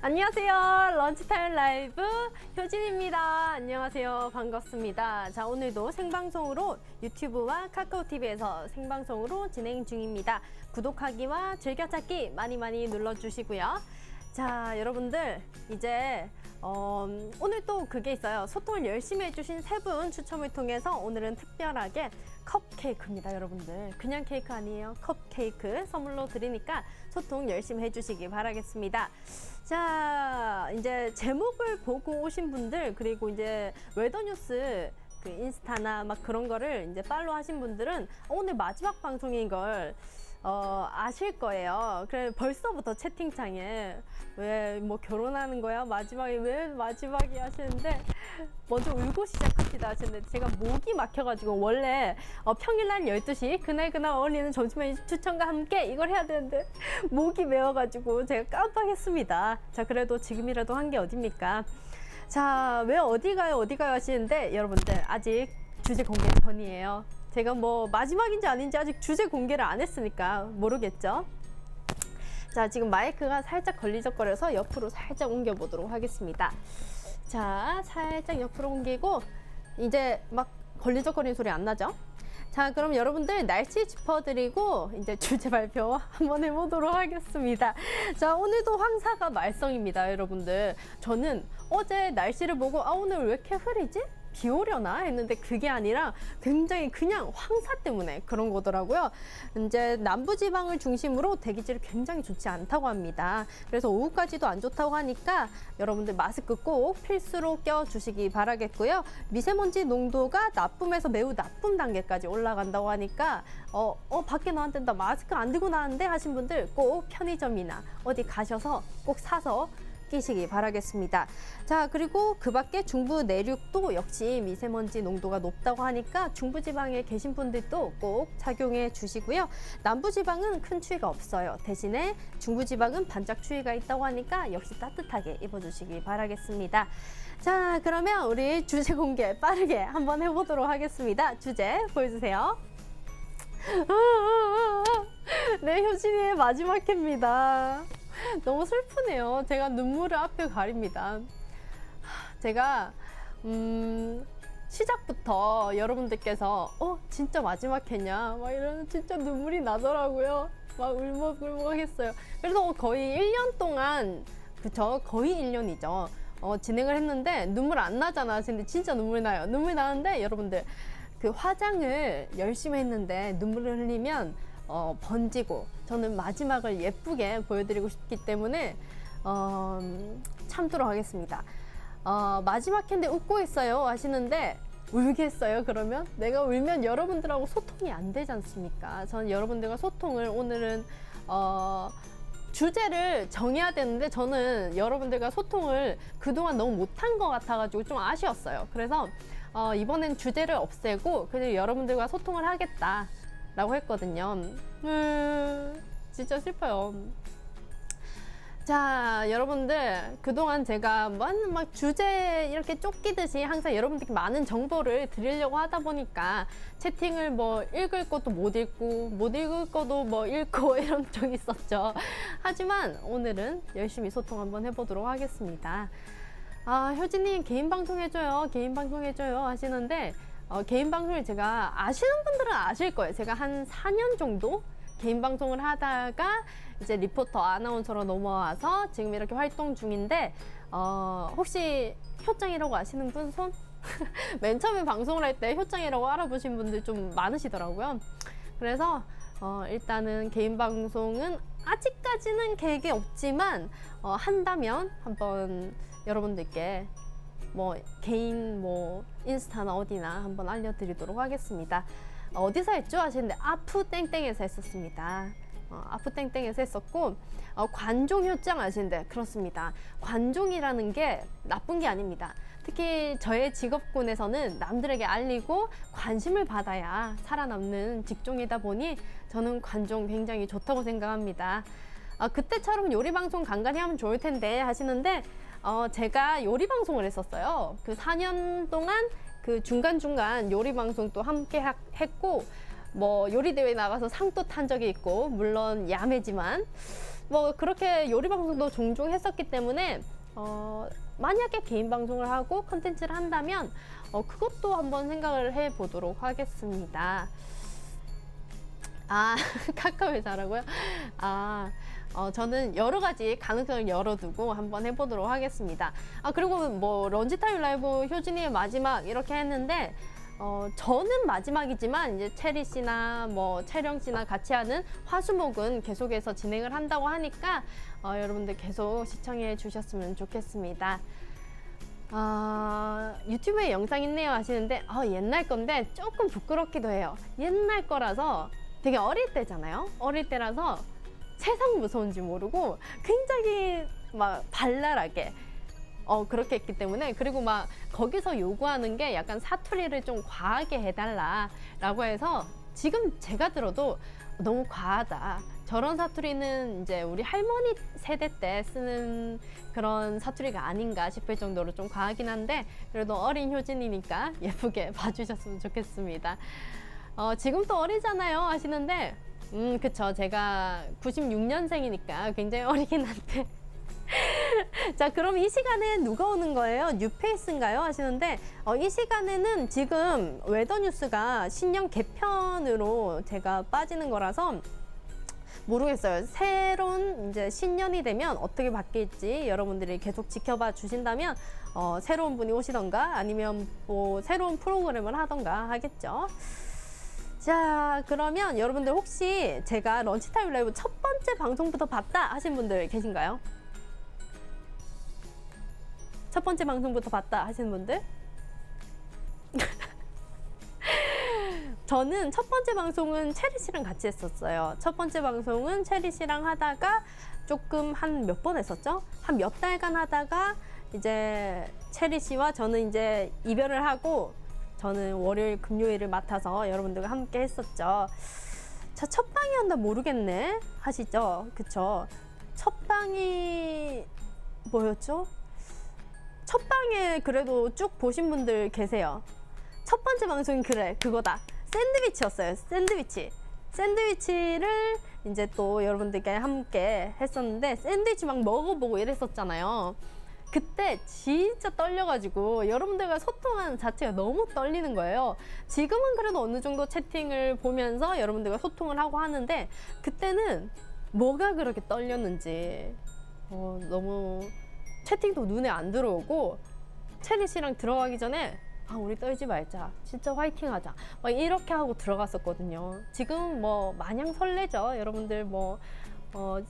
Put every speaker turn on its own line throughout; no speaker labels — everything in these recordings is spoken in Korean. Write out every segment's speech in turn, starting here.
안녕하세요. 런치타임 라이브 효진입니다. 안녕하세요. 반갑습니다. 자, 오늘도 생방송으로 유튜브와 카카오TV에서 생방송으로 진행 중입니다. 구독하기와 즐겨찾기 많이 눌러주시고요. 자, 여러분들 이제 오늘 또 그게 있어요. 소통을 열심히 해주신 세 분 추첨을 통해서 오늘은 특별하게 컵케이크입니다. 여러분들 그냥 케이크 아니에요. 컵케이크 선물로 드리니까 소통 열심히 해주시기 바라겠습니다. 자, 이제 제목을 보고 오신 분들, 그리고 이제 웨더뉴스 그 인스타나 막 그런 거를 이제 팔로우 하신 분들은 오늘 마지막 방송인 걸 아실 거예요. 그래 벌써부터 채팅창에 왜 뭐 결혼하는 거야? 마지막에 왜 마지막이 하시는데 먼저 울고 시작합시다 하시는데 제가 목이 막혀가지고 원래 평일날 12시 그날 어울리는 점심 메뉴 추천과 함께 이걸 해야 되는데 목이 메어가지고 제가 깜빡했습니다. 자, 그래도 지금이라도 한 게 어딥니까? 자, 왜 어디 가요 하시는데 여러분들 아직 주제 공개 전이에요. 제가 뭐 마지막인지 아닌지 아직 주제 공개를 안 했으니까 모르겠죠. 자, 지금 마이크가 살짝 걸리적거려서 옆으로 살짝 옮겨 보도록 하겠습니다. 자, 살짝 옆으로 옮기고 이제 막 걸리적거리는 소리 안 나죠? 자, 그럼 여러분들 날씨 짚어드리고 이제 주제 발표 한번 해보도록 하겠습니다. 자, 오늘도 황사가 말썽입니다. 여러분들 저는 어제 날씨를 보고 오늘 왜 이렇게 흐리지? 비 오려나 했는데 그게 아니라 굉장히 그냥 황사 때문에 그런 거더라고요. 이제 남부지방을 중심으로 대기질이 굉장히 좋지 않다고 합니다. 그래서 오후까지도 안 좋다고 하니까 여러분들 마스크 꼭 필수로 껴주시기 바라겠고요. 미세먼지 농도가 나쁨에서 매우 나쁨 단계까지 올라간다고 하니까 밖에 나왔는데 나 마스크 안 들고 나왔는데 하신 분들 꼭 편의점이나 어디 가셔서 꼭 사서 끼시기 바라겠습니다. 자, 그리고 그 밖에 중부 내륙도 역시 미세먼지 농도가 높다고 하니까 중부지방에 계신 분들도 꼭 착용해 주시고요. 남부지방은 큰 추위가 없어요. 대신에 중부지방은 반짝 추위가 있다고 하니까 역시 따뜻하게 입어주시기 바라겠습니다. 자, 그러면 우리 주제 공개 빠르게 한번 해보도록 하겠습니다. 주제 보여주세요. 네, 효진이의 마지막 회입니다. 너무 슬프네요. 제가 눈물을 앞에 가립니다. 제가 시작부터 여러분들께서 진짜 마지막 회냐 막 이러면 진짜 눈물이 나더라고요. 막 울먹울먹했어요. 그래서 거의 1년 동안, 그쵸? 거의 1년이죠. 진행을 했는데 눈물 안 나잖아. 근데 진짜 눈물 나요. 눈물 나는데 여러분들 그 화장을 열심히 했는데 눈물을 흘리면 번지고, 저는 마지막을 예쁘게 보여드리고 싶기 때문에 참도록 하겠습니다. 마지막 회인데 웃고 있어요 하시는데 울겠어요? 그러면 내가 울면 여러분들하고 소통이 안 되지 않습니까? 저는 여러분들과 소통을 오늘은 주제를 정해야 되는데 저는 여러분들과 소통을 그동안 너무 못한 것 같아가지고 좀 아쉬웠어요. 그래서 이번엔 주제를 없애고 그냥 여러분들과 소통을 하겠다 라고 했거든요. 진짜 슬퍼요. 자, 여러분들 그동안 제가 막 주제 이렇게 쫓기듯이 항상 여러분들께 많은 정보를 드리려고 하다 보니까 채팅을 뭐 읽을 것도 못 읽고 못 읽을 것도 뭐 읽고 이런 적이 있었죠. 하지만 오늘은 열심히 소통 한번 해보도록 하겠습니다. 효진님 개인 방송 해줘요, 개인 방송 해줘요 하시는데 개인 방송을 제가 아시는 분들은 아실 거예요. 제가 한 4년 정도 개인 방송을 하다가 이제 리포터 아나운서로 넘어와서 지금 이렇게 활동 중인데 혹시 효짱이라고 아시는 분 손? 맨 처음에 방송을 할 때 효짱이라고 알아보신 분들 좀 많으시더라고요. 그래서 일단은 개인 방송은 아직까지는 계획이 없지만 한다면 한번 여러분들께 뭐 개인 뭐 인스타나 어디나 한번 알려드리도록 하겠습니다. 어디서 했죠 하시는데 아프땡땡에서 했었습니다. 아프땡땡에서 했었고 관종 효짱 아시는데 그렇습니다. 관종이라는 게 나쁜 게 아닙니다. 특히 저의 직업군에서는 남들에게 알리고 관심을 받아야 살아남는 직종이다 보니 저는 관종 굉장히 좋다고 생각합니다. 그때처럼 요리방송 간간히 하면 좋을 텐데 하시는데 제가 요리방송을 했었어요. 그 4년 동안 그 중간중간 요리방송도 함께 했고 뭐 요리대회 나가서 상도 탄 적이 있고 물론 야매지만 뭐 그렇게 요리 방송도 종종 했었기 때문에 만약에 개인 방송을 하고 컨텐츠를 한다면 그것도 한번 생각을 해보도록 하겠습니다. 아, 카카오에 잘하고요? 저는 여러 가지 가능성을 열어두고 한번 해보도록 하겠습니다. 그리고 뭐 런치타임 라이브 효진이의 마지막 이렇게 했는데 저는 마지막이지만 이제 체리 씨나 뭐 채령 씨나 같이 하는 화수목은 계속해서 진행을 한다고 하니까 여러분들 계속 시청해 주셨으면 좋겠습니다. 유튜브에 영상 있네요 하시는데 옛날 건데 조금 부끄럽기도 해요. 옛날 거라서 되게 어릴 때잖아요. 어릴 때라서 세상 무서운지 모르고 굉장히 막 발랄하게 그렇게 했기 때문에, 그리고 막 거기서 요구하는 게 약간 사투리를 좀 과하게 해달라라고 해서 지금 제가 들어도 너무 과하다. 저런 사투리는 이제 우리 할머니 세대 때 쓰는 그런 사투리가 아닌가 싶을 정도로 좀 과하긴 한데, 그래도 어린 효진이니까 예쁘게 봐주셨으면 좋겠습니다. 지금 또 어리잖아요 하시는데, 그쵸. 제가 96년생이니까 굉장히 어리긴 한데. 자, 그럼 이 시간에 누가 오는 거예요? 뉴페이스인가요? 하시는데, 이 시간에는 지금 웨더뉴스가 신년 개편으로 제가 빠지는 거라서 모르겠어요. 새로운 이제 신년이 되면 어떻게 바뀔지 여러분들이 계속 지켜봐 주신다면 새로운 분이 오시던가 아니면 뭐 새로운 프로그램을 하던가 하겠죠. 자, 그러면 여러분들 혹시 제가 런치타임 라이브 첫 번째 방송부터 봤다 하신 분들 계신가요? 첫 번째 방송부터 봤다 하시는 분들? 저는 첫 번째 방송은 체리 씨랑 같이 했었어요. 첫 번째 방송은 체리 씨랑 하다가 조금 한 몇 번 했었죠? 한 몇 달간 하다가 이제 체리 씨와 저는 이제 이별을 하고 저는 월요일, 금요일을 맡아서 여러분들과 함께 했었죠. 자, 첫 방이었나 모르겠네 하시죠? 그쵸? 첫 방이 뭐였죠? 첫 방에 그래도 쭉 보신 분들 계세요. 첫 번째 방송이 그거다. 샌드위치였어요. 샌드위치를 이제 또 여러분들께 함께 했었는데, 샌드위치 막 먹어보고 이랬었잖아요. 그때 진짜 떨려가지고 여러분들과 소통하는 자체가 너무 떨리는 거예요. 지금은 그래도 어느 정도 채팅을 보면서 여러분들과 소통을 하고 하는데, 그때는 뭐가 그렇게 떨렸는지 너무 채팅도 눈에 안 들어오고, 체리 씨랑 들어가기 전에 우리 떨지 말자, 진짜 화이팅 하자 막 이렇게 하고 들어갔었거든요. 지금 뭐 마냥 설레죠. 여러분들 뭐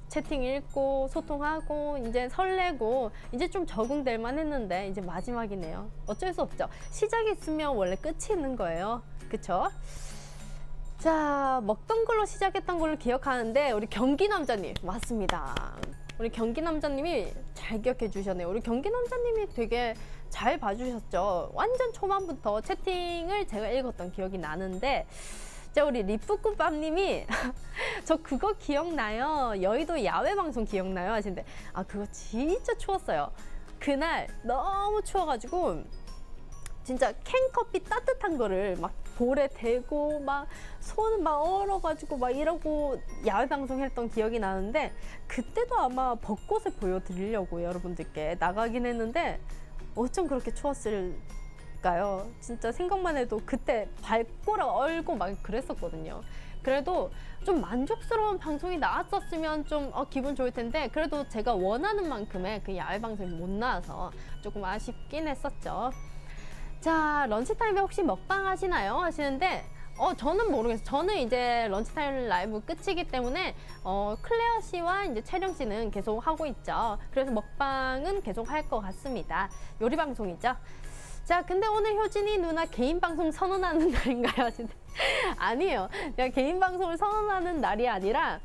채팅 읽고 소통하고 이제 설레고 이제 좀 적응될 만 했는데 이제 마지막이네요. 어쩔 수 없죠. 시작이 있으면 원래 끝이 있는 거예요. 그쵸? 자, 먹던 걸로 시작했던 걸로 기억하는데 우리 경기 남자님 맞습니다. 우리 경기 남자님이 잘 기억해 주셨네요. 우리 경기 남자님이 되게 잘 봐주셨죠. 완전 초반부터 채팅을 제가 읽었던 기억이 나는데, 자, 우리 리프꾸밥님이 저 그거 기억나요? 여의도 야외 방송 기억나요? 하시는데 그거 진짜 추웠어요. 그날 너무 추워가지고 진짜 캔커피 따뜻한 거를 막 볼에 대고 막 손 막 얼어가지고 막 이러고 야외 방송했던 기억이 나는데, 그때도 아마 벚꽃을 보여드리려고 여러분들께 나가긴 했는데 어쩜 그렇게 추웠을까요? 진짜 생각만 해도 그때 발꼬락 얼고 막 그랬었거든요. 그래도 좀 만족스러운 방송이 나왔었으면 좀 기분 좋을 텐데, 그래도 제가 원하는 만큼의 그 야외 방송이 못 나와서 조금 아쉽긴 했었죠. 자, 런치타임에 혹시 먹방 하시나요? 하시는데 저는 모르겠어요. 저는 이제 런치타임 라이브 끝이기 때문에 클레어 씨와 이제 채령 씨는 계속 하고 있죠. 그래서 먹방은 계속 할 것 같습니다. 요리 방송이죠. 자, 근데 오늘 효진이 누나 개인 방송 선언하는 날인가요? 하시는데 아니에요. 그냥 개인 방송을 선언하는 날이 아니라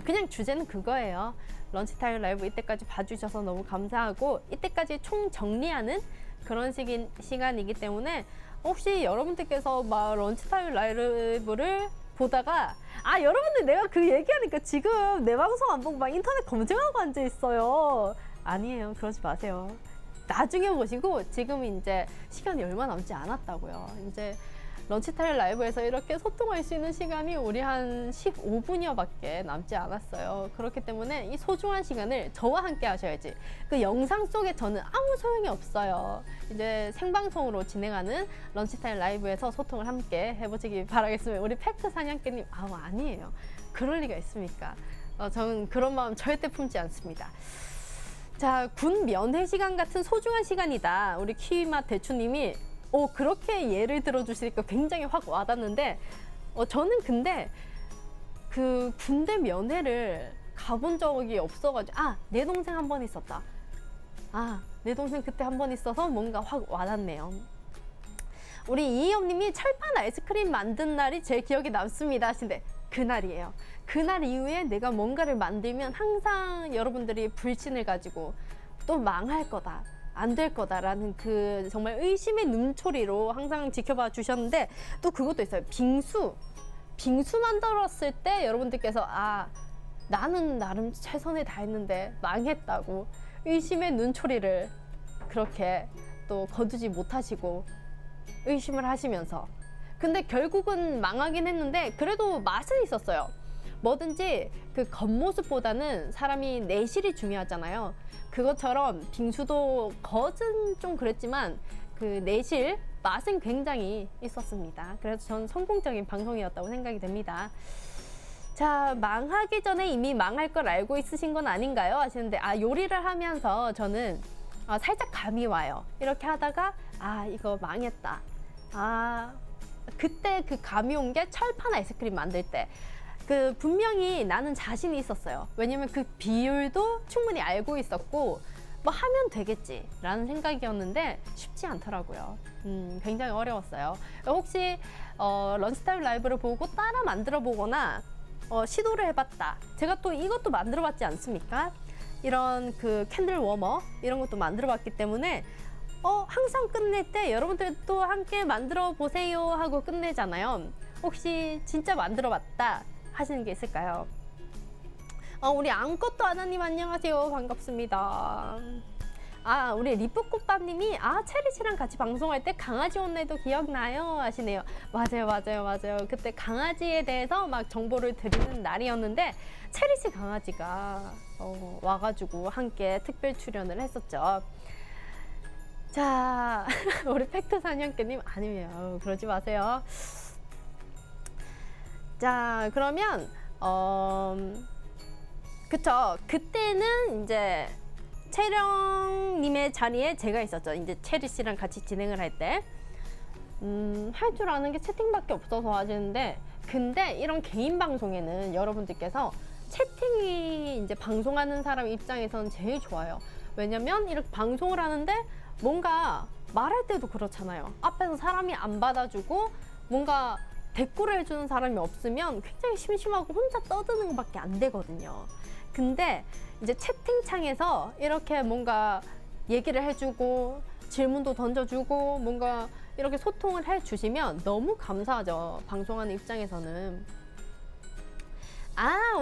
그냥 주제는 그거예요. 런치타임 라이브 이때까지 봐주셔서 너무 감사하고, 이때까지 총 정리하는 그런 시간이기 때문에 혹시 여러분들께서 막 런치타임 라이브를 보다가 여러분들 내가 그 얘기하니까 지금 내 방송 안 보고 막 인터넷 검색하고 앉아 있어요. 아니에요. 그러지 마세요. 나중에 보시고, 지금 이제 시간이 얼마 남지 않았다고요. 이제 런치타임 라이브에서 이렇게 소통할 수 있는 시간이 우리 한 15분여 밖에 남지 않았어요. 그렇기 때문에 이 소중한 시간을 저와 함께 하셔야지. 그 영상 속에 저는 아무 소용이 없어요. 이제 생방송으로 진행하는 런치타임 라이브에서 소통을 함께 해보시기 바라겠습니다. 우리 팩트 사냥개님, 아니에요. 그럴 리가 있습니까? 저는 그런 마음 절대 품지 않습니다. 자, 군 면회 시간 같은 소중한 시간이다. 우리 키위맛 대추님이 그렇게 예를 들어주시니까 굉장히 확 와닿는데, 저는 근데 그 군대 면회를 가본 적이 없어가지고, 내 동생 한 번 있었다. 내 동생 그때 한 번 있어서 뭔가 확 와닿네요. 우리 이희영님이 철판 아이스크림 만든 날이 제일 기억에 남습니다 하신데, 그날이에요. 그날 이후에 내가 뭔가를 만들면 항상 여러분들이 불신을 가지고 또 망할 거다, 안 될 거다라는 그 정말 의심의 눈초리로 항상 지켜봐 주셨는데, 또 그것도 있어요. 빙수 만들었을 때 여러분들께서 나는 나름 최선을 다했는데 망했다고 의심의 눈초리를 그렇게 또 거두지 못하시고 의심을 하시면서, 근데 결국은 망하긴 했는데 그래도 맛은 있었어요. 뭐든지 그 겉모습보다는 사람이 내실이 중요하잖아요. 그것처럼 빙수도 겉은 좀 그랬지만 그 내실, 맛은 굉장히 있었습니다. 그래서 저는 성공적인 방송이었다고 생각이 됩니다. 자, 망하기 전에 이미 망할 걸 알고 있으신 건 아닌가요? 하시는데, 요리를 하면서 저는 살짝 감이 와요. 이렇게 하다가 이거 망했다. 그때 그 감이 온 게 철판 아이스크림 만들 때. 그 분명히 나는 자신이 있었어요. 왜냐면 그 비율도 충분히 알고 있었고, 뭐 하면 되겠지 라는 생각이었는데 쉽지 않더라고요. 굉장히 어려웠어요. 혹시 런치타임 라이브를 보고 따라 만들어 보거나 시도를 해봤다. 제가 또 이것도 만들어 봤지 않습니까? 이런 그 캔들 워머 이런 것도 만들어 봤기 때문에 항상 끝낼 때 여러분들도 함께 만들어 보세요 하고 끝내잖아요. 혹시 진짜 만들어 봤다 하시는 게 있을까요? 우리 아무것도 아나님 안녕하세요. 반갑습니다. 우리 리프꽃밥님이 체리씨랑 같이 방송할 때 강아지 온날도 기억나요? 하시네요. 맞아요. 그때 강아지에 대해서 막 정보를 드리는 날이었는데 체리씨 강아지가 와가지고 함께 특별 출연을 했었죠. 자, 우리 팩트 사냥개님 아니에요. 그러지 마세요. 자, 그러면 그쵸. 그때는 이제 채령님의 자리에 제가 있었죠. 이제 체리 씨랑 같이 진행을 할 때. 할 줄 아는 게 채팅밖에 없어서 하시는데, 근데 이런 개인 방송에는 여러분들께서 채팅이 이제 방송하는 사람 입장에서는 제일 좋아요. 왜냐면 이렇게 방송을 하는데 뭔가 말할 때도 그렇잖아요. 앞에서 사람이 안 받아주고 뭔가 대꾸를 해주는 사람이 없으면 굉장히 심심하고 혼자 떠드는 것밖에 안 되거든요. 근데 이제 채팅창에서 이렇게 뭔가 얘기를 해주고 질문도 던져주고 뭔가 이렇게 소통을 해주시면 너무 감사하죠. 방송하는 입장에서는.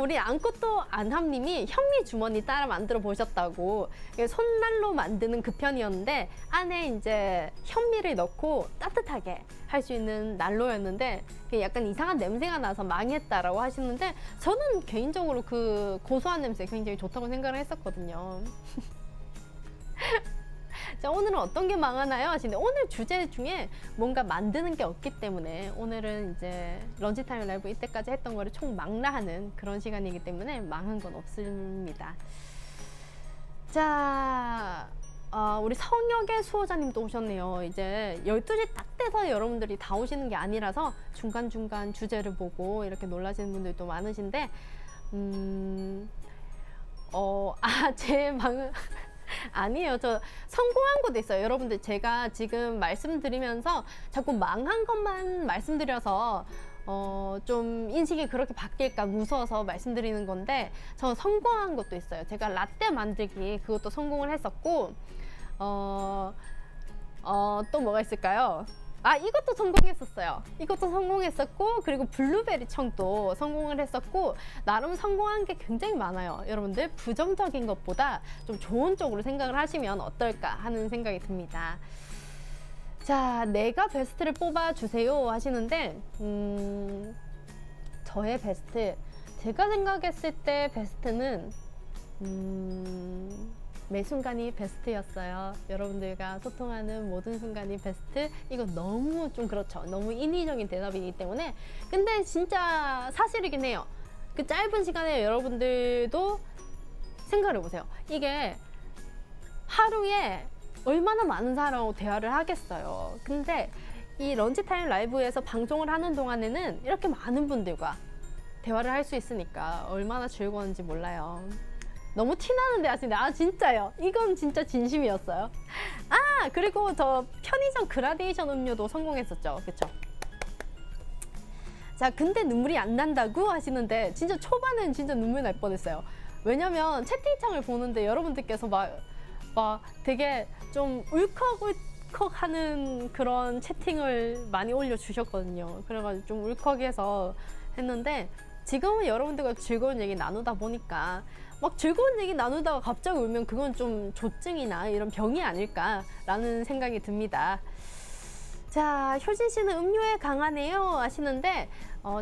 우리 아무것도 안함님이 현미 주머니 따라 만들어 보셨다고. 손난로 만드는 그 편이었는데 안에 이제 현미를 넣고 따뜻하게 할 수 있는 난로였는데 약간 이상한 냄새가 나서 망했다라고 하시는데, 저는 개인적으로 그 고소한 냄새 굉장히 좋다고 생각을 했었거든요. 자, 오늘은 어떤 게 망하나요? 하시는데, 오늘 주제 중에 뭔가 만드는 게 없기 때문에 오늘은 이제 런치타임 라이브 이때까지 했던 거를 총 망라하는 그런 시간이기 때문에 망한 건 없습니다. 자, 우리 성역의 수호자님도 오셨네요. 이제 12시 딱 돼서 여러분들이 다 오시는 게 아니라서 중간중간 주제를 보고 이렇게 놀라시는 분들도 많으신데, 제 방은 아니에요. 저 성공한 것도 있어요. 여러분들, 제가 지금 말씀드리면서 자꾸 망한 것만 말씀드려서 좀 인식이 그렇게 바뀔까 무서워서 말씀드리는 건데, 저 성공한 것도 있어요. 제가 라떼 만들기 그것도 성공을 했었고, 또 뭐가 있을까요? 이것도 성공했었어요. 이것도 성공했었고, 그리고 블루베리 청도 성공을 했었고, 나름 성공한 게 굉장히 많아요. 여러분들, 부정적인 것보다 좀 좋은 쪽으로 생각을 하시면 어떨까 하는 생각이 듭니다. 자, 내가 베스트를 뽑아주세요 하시는데, 저의 베스트, 제가 생각했을 때 베스트는 매 순간이 베스트였어요. 여러분들과 소통하는 모든 순간이 베스트. 이거 너무 좀 그렇죠. 너무 인위적인 대답이기 때문에. 근데 진짜 사실이긴 해요. 그 짧은 시간에 여러분들도 생각을 해보세요. 이게 하루에 얼마나 많은 사람하고 대화를 하겠어요. 근데 이 런치타임 라이브에서 방송을 하는 동안에는 이렇게 많은 분들과 대화를 할 수 있으니까 얼마나 즐거운지 몰라요. 너무 티나는데 하시는데, 아 진짜요? 이건 진짜 진심이었어요. 아, 그리고 저 편의점 그라데이션 음료도 성공했었죠. 그쵸? 자, 근데 눈물이 안 난다고 하시는데, 진짜 초반엔 진짜 눈물 날 뻔했어요. 왜냐면 채팅창을 보는데 여러분들께서 막 되게 좀 울컥울컥 하는 그런 채팅을 많이 올려주셨거든요. 그래가지고 좀 울컥해서 했는데, 지금은 여러분들과 즐거운 얘기 나누다 보니까 막 즐거운 얘기 나누다가 갑자기 울면 그건 좀 조증이나 이런 병이 아닐까라는 생각이 듭니다. 자, 효진 씨는 음료에 강하네요 하시는데,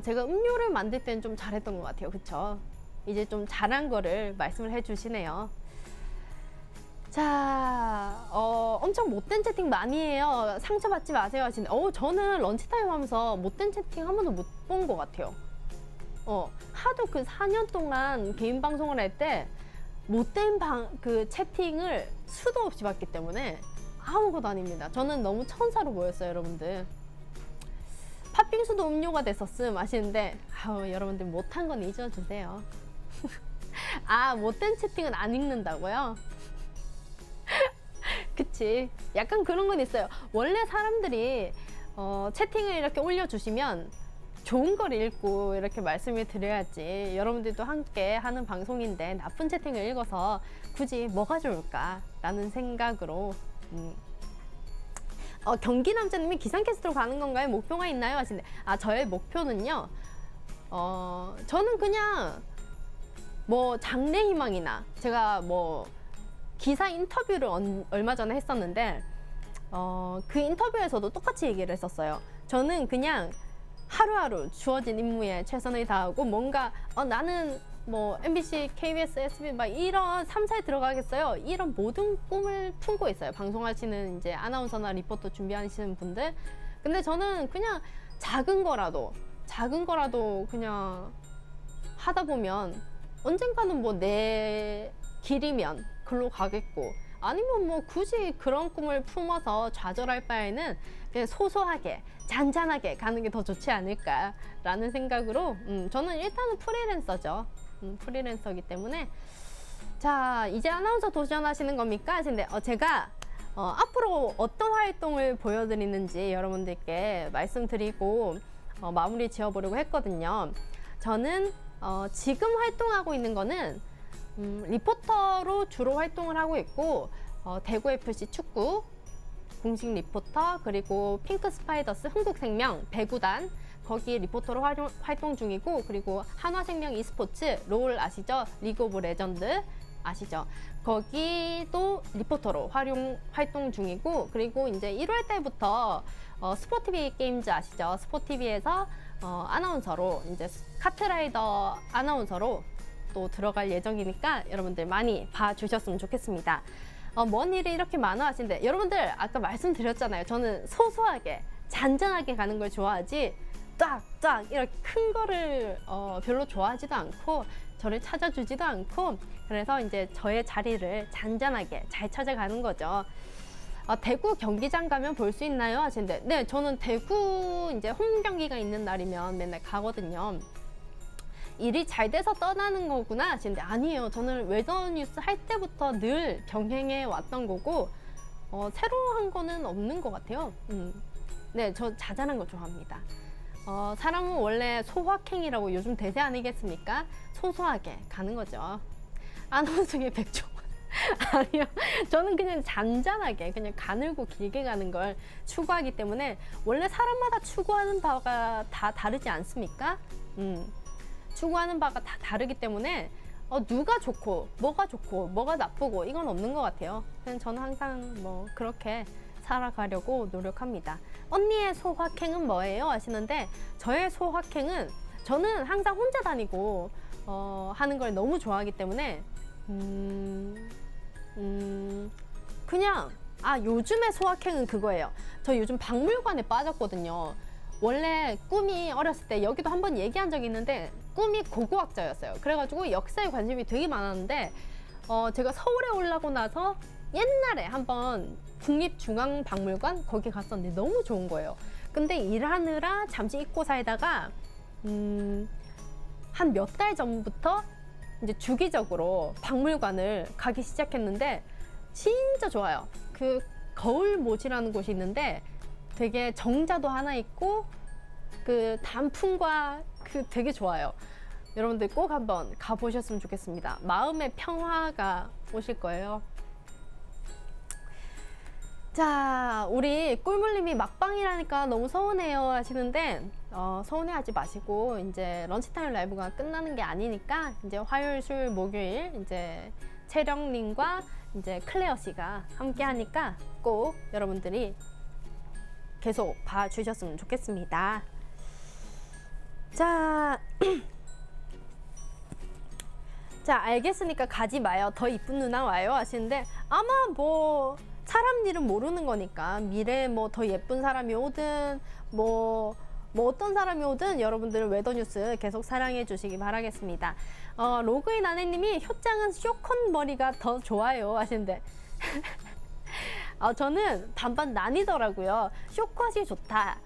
제가 음료를 만들 때는 좀 잘했던 것 같아요. 그쵸? 이제 좀 잘한 거를 말씀을 해주시네요. 자, 엄청 못된 채팅 많이 해요. 상처받지 마세요 하시는데, 저는 런치타임 하면서 못된 채팅 한 번도 못 본 것 같아요. 하도 그 4년 동안 개인 방송을 할 때 못된 그 채팅을 수도 없이 봤기 때문에 아무것도 아닙니다. 저는 너무 천사로 보였어요, 여러분들. 팥빙수도 음료가 됐었음 하시는데, 여러분들 못한 건 잊어주세요. 아, 못된 채팅은 안 읽는다고요? 그치. 약간 그런 건 있어요. 원래 사람들이 채팅을 이렇게 올려주시면 좋은 걸 읽고 이렇게 말씀을 드려야지. 여러분들도 함께 하는 방송인데 나쁜 채팅을 읽어서 굳이 뭐가 좋을까 라는 생각으로. 경기 남자님이 기상캐스트로 가는 건가요? 목표가 있나요? 하시는데, 저의 목표는요, 저는 그냥 뭐 장래 희망이나, 제가 뭐 기사 인터뷰를 얼마 전에 했었는데, 그 인터뷰에서도 똑같이 얘기를 했었어요. 저는 그냥 하루하루 주어진 임무에 최선을 다하고, 뭔가 나는 뭐 MBC, KBS, SBS 막 이런 3사에 들어가겠어요. 이런 모든 꿈을 품고 있어요. 방송하시는 이제 아나운서나 리포터 준비하시는 분들. 근데 저는 그냥 작은 거라도 그냥 하다 보면 언젠가는 뭐 내 길이면 글로 가겠고, 아니면 뭐 굳이 그런 꿈을 품어서 좌절할 바에는 그냥 소소하게 잔잔하게 가는 게 더 좋지 않을까라는 생각으로, 저는 일단은 프리랜서죠. 프리랜서이기 때문에. 자, 이제 아나운서 도전하시는 겁니까? 하시는데, 제가 앞으로 어떤 활동을 보여드리는지 여러분들께 말씀드리고 마무리 지어보려고 했거든요. 저는 지금 활동하고 있는 거는 리포터로 주로 활동을 하고 있고, 대구FC 축구 공식 리포터, 그리고 핑크 스파이더스 흥국생명 배구단 거기 리포터로 활동 중이고, 그리고 한화생명 e스포츠 롤 아시죠? 리그 오브 레전드 아시죠? 거기도 리포터로 활동 중이고, 그리고 이제 1월 달부터 스포티비 게임즈 아시죠? 스포티비에서 아나운서로, 이제 카트라이더 아나운서로 또 들어갈 예정이니까 여러분들 많이 봐주셨으면 좋겠습니다. 뭔 일이 이렇게 많아 하시는데, 여러분들 아까 말씀드렸잖아요. 저는 소소하게 잔잔하게 가는 걸 좋아하지 쫙쫙 이렇게 큰 거를 별로 좋아하지도 않고, 저를 찾아주지도 않고, 그래서 이제 저의 자리를 잔잔하게 잘 찾아가는 거죠. 대구 경기장 가면 볼 수 있나요? 하시는데, 네, 저는 대구 이제 홈 경기가 있는 날이면 맨날 가거든요. 일이 잘 돼서 떠나는 거구나 하시는데, 아니에요. 저는 웨더 뉴스 할 때부터 늘 병행해 왔던 거고, 새로 한 거는 없는 것 같아요. 네, 저 자잘한 거 좋아합니다. 사람은 원래 소확행이라고 요즘 대세 아니겠습니까? 소소하게 가는 거죠. 아나운서의 백종원. 아니요. 저는 그냥 잔잔하게, 그냥 가늘고 길게 가는 걸 추구하기 때문에, 원래 사람마다 추구하는 바가 다 다르지 않습니까? 추구하는 바가 다 다르기 때문에 누가 좋고 뭐가 나쁘고 이건 없는 것 같아요. 그냥 저는 항상 뭐 그렇게 살아가려고 노력합니다. 언니의 소확행은 뭐예요? 하시는데 저의 소확행은 저는 항상 혼자 다니고 하는 걸 너무 좋아하기 때문에 그냥 요즘의 소확행은 그거예요. 저 요즘 박물관에 빠졌거든요. 원래 꿈이 어렸을 때 여기도 한번 얘기한 적이 있는데 꿈이 고고학자였어요. 그래가지고 역사에 관심이 되게 많았는데 제가 서울에 올라고 나서 옛날에 한번 국립중앙박물관 거기 갔었는데 너무 좋은 거예요. 근데 일하느라 잠시 잊고 살다가 한 몇 달 전부터 이제 주기적으로 박물관을 가기 시작했는데 진짜 좋아요. 그 거울못이라는 곳이 있는데 되게 정자도 하나 있고 그 단풍과 그 되게 좋아요. 여러분들 꼭 한번 가보셨으면 좋겠습니다. 마음의 평화가 오실 거예요. 자, 우리 꿀물님이 막방이라니까 너무 서운해요 하시는데 서운해하지 마시고 이제 런치타임 라이브가 끝나는 게 아니니까 이제 화요일, 수요일, 목요일 이제 채령님과 이제 클레어 씨가 함께 하니까 꼭 여러분들이 계속 봐주셨으면 좋겠습니다. 자, 자, 알겠으니까 가지 마요. 더 이쁜 누나 와요 하시는데 아마 뭐 사람 일은 모르는 거니까 미래에 뭐 더 예쁜 사람이 오든 뭐 어떤 사람이 오든 여러분들은 웨더뉴스 계속 사랑해 주시기 바라겠습니다. 로그인 아내님이 효장은 쇼컨 머리가 더 좋아요 하시는데 저는 반반 나뉘더라고요. 쇼컷이 좋다,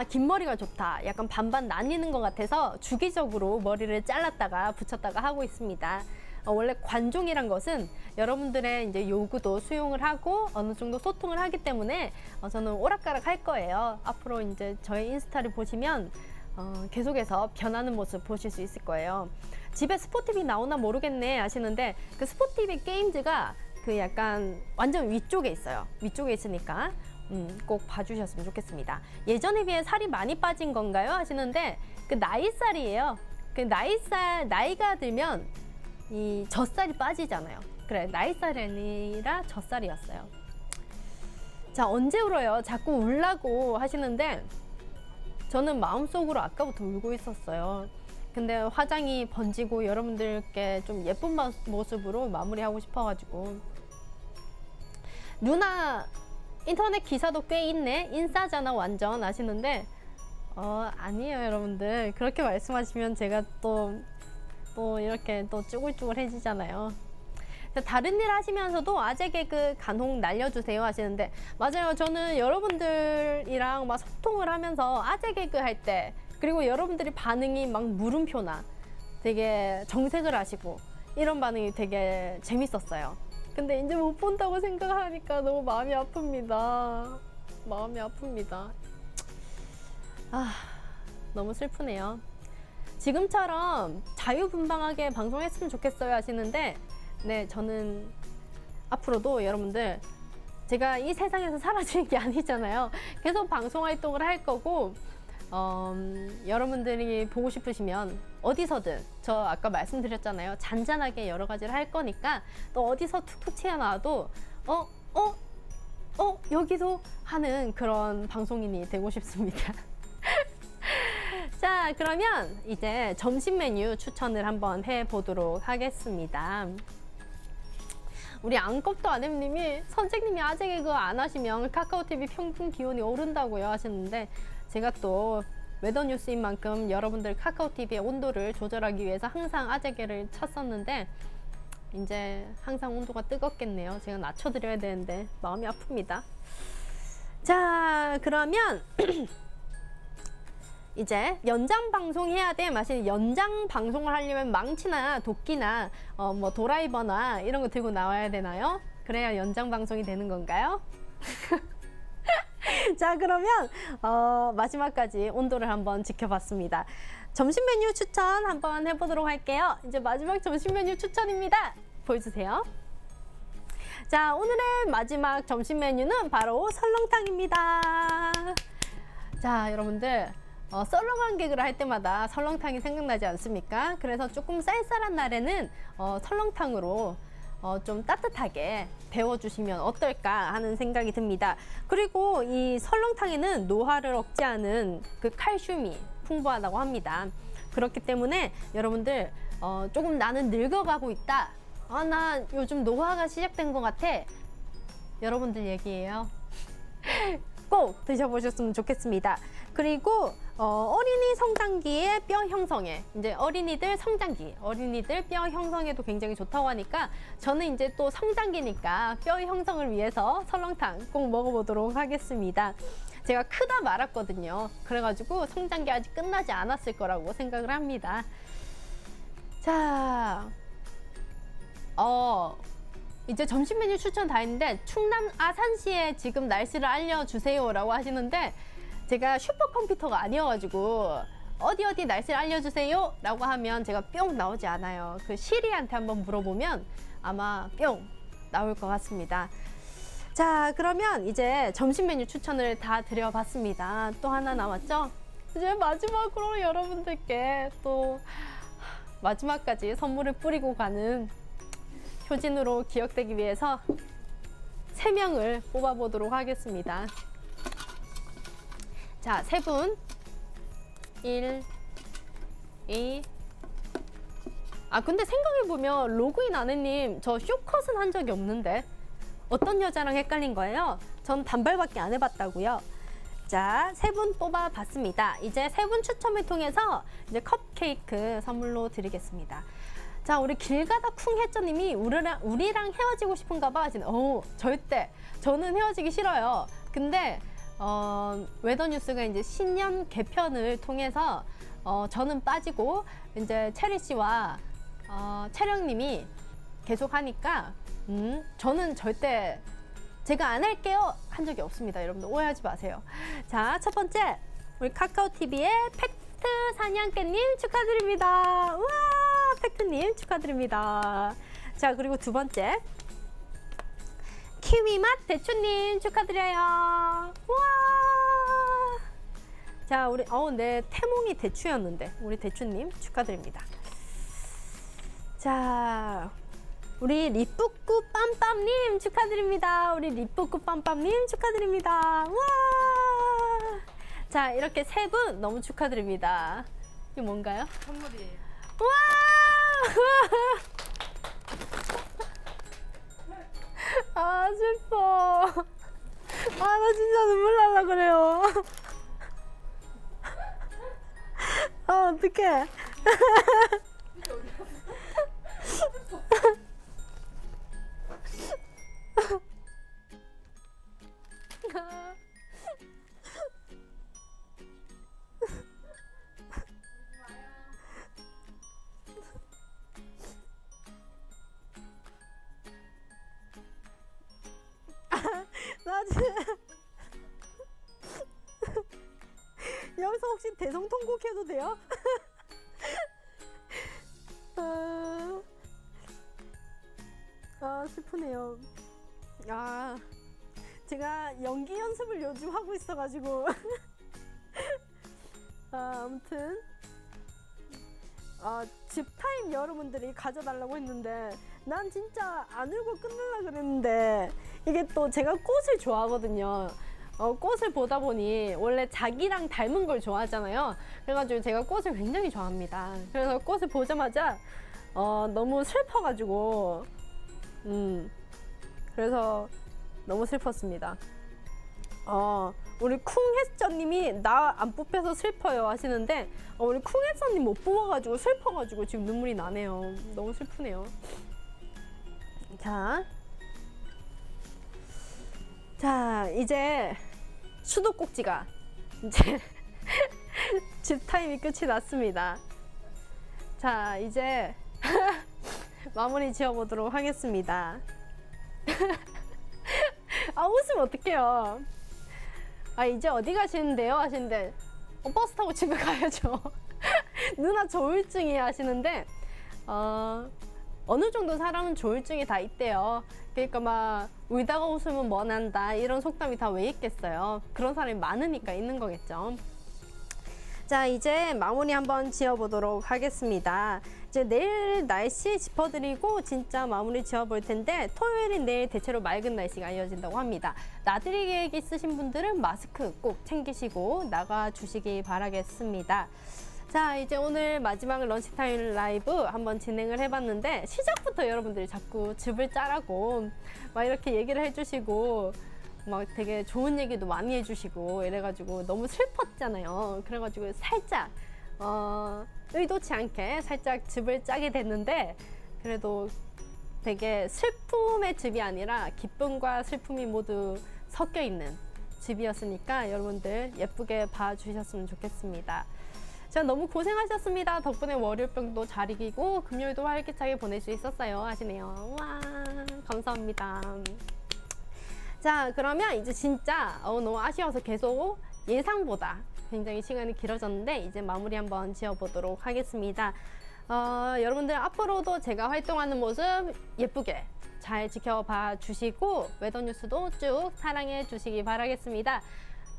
긴 머리가 좋다, 약간 반반 나뉘는 것 같아서 주기적으로 머리를 잘랐다가 붙였다가 하고 있습니다. 원래 관종이란 것은 여러분들의 이제 요구도 수용을 하고 어느 정도 소통을 하기 때문에 저는 오락가락 할 거예요. 앞으로 이제 저의 인스타를 보시면 계속해서 변하는 모습 보실 수 있을 거예요. 집에 스포티비 나오나 모르겠네 하시는데 그 스포티비 게임즈가 그 약간 완전 위쪽에 있어요. 위쪽에 있으니까 꼭 봐주셨으면 좋겠습니다. 예전에 비해 살이 많이 빠진 건가요? 하시는데 그 나이살이에요. 그 나이가 들면 이 젖살이 빠지잖아요. 그래, 나이살이 아니라 젖살이었어요. 자, 언제 울어요? 자꾸 울라고 하시는데 저는 마음속으로 아까부터 울고 있었어요. 근데 화장이 번지고 여러분들께 좀 예쁜 모습으로 마무리하고 싶어가지고. 누나 인터넷 기사도 꽤 있네, 인싸잖아 완전 하시는데 아니에요 여러분들. 그렇게 말씀하시면 제가 또 이렇게 또 쭈글쭈글해지잖아요. 다른 일 하시면서도 아재 개그 간혹 날려주세요 하시는데 맞아요. 저는 여러분들이랑 막 소통을 하면서 아재 개그 할 때 그리고 여러분들이 반응이 막 물음표나 되게 정색을 하시고 이런 반응이 되게 재밌었어요. 근데 이제 못 본다고 생각하니까 너무 마음이 아픕니다. 마음이 아픕니다. 너무 슬프네요. 지금처럼 자유분방하게 방송했으면 좋겠어요 하시는데 네, 저는 앞으로도 여러분들 제가 이 세상에서 사라지는 게 아니잖아요. 계속 방송 활동을 할 거고 여러분들이 보고 싶으시면 어디서든 저 아까 말씀드렸잖아요. 잔잔하게 여러 가지를 할 거니까 또 어디서 툭툭 튀어나와도 여기도 하는 그런 방송인이 되고 싶습니다. 자, 그러면 이제 점심 메뉴 추천을 한번 해보도록 하겠습니다. 우리 안껍도 아nem님이 선생님이 아재 개그 안 하시면 카카오TV 평균 기온이 오른다고요 하셨는데 제가 또 웨더뉴스인 만큼 여러분들 카카오TV의 온도를 조절하기 위해서 항상 아재 개를 쳤었는데 이제 항상 온도가 뜨겁겠네요. 제가 낮춰드려야 되는데 마음이 아픕니다. 자, 그러면 이제 연장 방송해야 돼 마시는 연장 방송을 하려면 망치나 도끼나 뭐 도라이버나 이런 거 들고 나와야 되나요? 그래야 연장 방송이 되는 건가요? 자, 그러면 마지막까지 온도를 한번 지켜봤습니다. 점심 메뉴 추천 한번 해보도록 할게요. 이제 마지막 점심 메뉴 추천입니다. 보여주세요. 자, 오늘의 마지막 점심 메뉴는 바로 설렁탕입니다. 자, 여러분들 썰렁한 개그를 할 때마다 설렁탕이 생각나지 않습니까? 그래서 조금 쌀쌀한 날에는 설렁탕으로 좀 따뜻하게 데워주시면 어떨까 하는 생각이 듭니다. 그리고 이 설렁탕에는 노화를 억제하는 그 칼슘이 풍부하다고 합니다. 그렇기 때문에 여러분들 조금 나는 늙어가고 있다. 나 요즘 노화가 시작된 것 같아. 여러분들 얘기예요. 꼭 드셔보셨으면 좋겠습니다. 그리고 어린이 성장기의 뼈 형성에, 이제 어린이들 성장기, 어린이들 뼈 형성에도 굉장히 좋다고 하니까 저는 이제 또 성장기니까 뼈 형성을 위해서 설렁탕 꼭 먹어보도록 하겠습니다. 제가 크다 말았거든요. 그래가지고 성장기 아직 끝나지 않았을 거라고 생각을 합니다. 자, 이제 점심 메뉴 추천 다 했는데 충남 아산시에 지금 날씨를 알려주세요 라고 하시는데 제가 슈퍼컴퓨터가 아니어가지고 어디 날씨를 알려주세요 라고 하면 제가 뿅 나오지 않아요. 그 시리한테 한번 물어보면 아마 뿅 나올 것 같습니다. 자, 그러면 이제 점심 메뉴 추천을 다 드려봤습니다. 또 하나 남았죠? 이제 마지막으로 여러분들께 또 마지막까지 선물을 뿌리고 가는 효진으로 기억되기 위해서 3명을 뽑아보도록 하겠습니다. 자, 3분. 1, 2. 근데 생각해보면 로그인 아내님 저 쇼컷은 한 적이 없는데 어떤 여자랑 헷갈린 거예요? 전 단발밖에 안 해봤다고요. 자, 3분 뽑아봤습니다. 이제 3분 추첨을 통해서 이제 컵케이크 선물로 드리겠습니다. 자, 우리 길가다 쿵해쩌님이 우리랑 헤어지고 싶은가 봐 하시는. 절대 저는 헤어지기 싫어요. 근데 웨더뉴스가 이제 신년 개편을 통해서 저는 빠지고 이제 체리 씨와 채령님이 계속 하니까 저는 절대 제가 안 할게요 한 적이 없습니다. 여러분들 오해하지 마세요. 자, 첫 번째 우리 카카오TV의 팩트 사냥개님 축하드립니다. 우와, 팩트님 축하드립니다. 자, 그리고 두 번째 키위맛 대추님 축하드려요. 우와. 자, 우리 네, 태몽이 대추였는데 우리 대추님 축하드립니다. 자, 우리 리뿌꾸 빰빰님 축하드립니다. 우리 리뿌꾸 빰빰님 축하드립니다. 우와. 자, 이렇게 3분 너무 축하드립니다. 이게 뭔가요?
선물이에요.
우와. 슬퍼. 나 진짜 눈물 날라 그래요. 어떡해. 나 진짜 여기서 혹시 대성통곡 해도 돼요? 슬프네요. 제가 연기 연습을 요즘 하고 있어가지고 아무튼 집타임 여러분들이 가져달라고 했는데 난 진짜 안 울고 끝내려고 그랬는데 이게 또 제가 꽃을 좋아하거든요. 꽃을 보다 보니 원래 자기랑 닮은 걸 좋아하잖아요. 그래가지고 제가 꽃을 굉장히 좋아합니다. 그래서 꽃을 보자마자 너무 슬퍼가지고 그래서 너무 슬펐습니다. 우리 쿵햇저님이 나 안 뽑혀서 슬퍼요 하시는데 우리 쿵햇저님 못 뽑아가지고 슬퍼가지고 지금 눈물이 나네요. 너무 슬프네요. 자, 이제 수도꼭지가 이제 집타임이 끝이 났습니다. 자, 이제 마무리 지어보도록 하겠습니다. 웃으면 어떡해요. 이제 어디 가시는데요? 하시는데 버스 타고 집에 가야죠. 누나 조울증이에요 하시는데 어느 정도 사람은 조울증이 다 있대요. 그러니까 막 울다가 웃으면 뭐 난다 이런 속담이 다 왜 있겠어요. 그런 사람이 많으니까 있는 거겠죠. 자, 이제 마무리 한번 지어보도록 하겠습니다. 이제 내일 날씨 짚어드리고 진짜 마무리 지어볼 텐데, 토요일인 내일 대체로 맑은 날씨가 이어진다고 합니다. 나들이 계획 있으신 분들은 마스크 꼭 챙기시고 나가주시기 바라겠습니다. 자, 이제 오늘 마지막 런치타임 라이브 한번 진행을 해봤는데, 시작부터 여러분들이 자꾸 즙을 짜라고 막 이렇게 얘기를 해주시고 막 되게 좋은 얘기도 많이 해주시고 이래가지고 너무 슬펐잖아요. 그래가지고 살짝 의도치 않게 살짝 즙을 짜게 됐는데, 그래도 되게 슬픔의 즙이 아니라 기쁨과 슬픔이 모두 섞여 있는 즙이었으니까 여러분들 예쁘게 봐주셨으면 좋겠습니다. 자, 너무 고생하셨습니다. 덕분에 월요병도 잘 이기고 금요일도 활기차게 보낼 수 있었어요. 하시네요. 와, 감사합니다. 자, 그러면 이제 진짜 너무 아쉬워서 계속 예상보다 굉장히 시간이 길어졌는데, 이제 마무리 한번 지어보도록 하겠습니다. 여러분들 앞으로도 제가 활동하는 모습 예쁘게 잘 지켜봐 주시고 웨더 뉴스도 쭉 사랑해 주시기 바라겠습니다.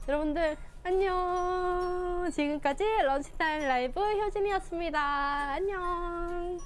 여러분들 안녕. 지금까지 런치타임 라이브 효진이었습니다. 안녕.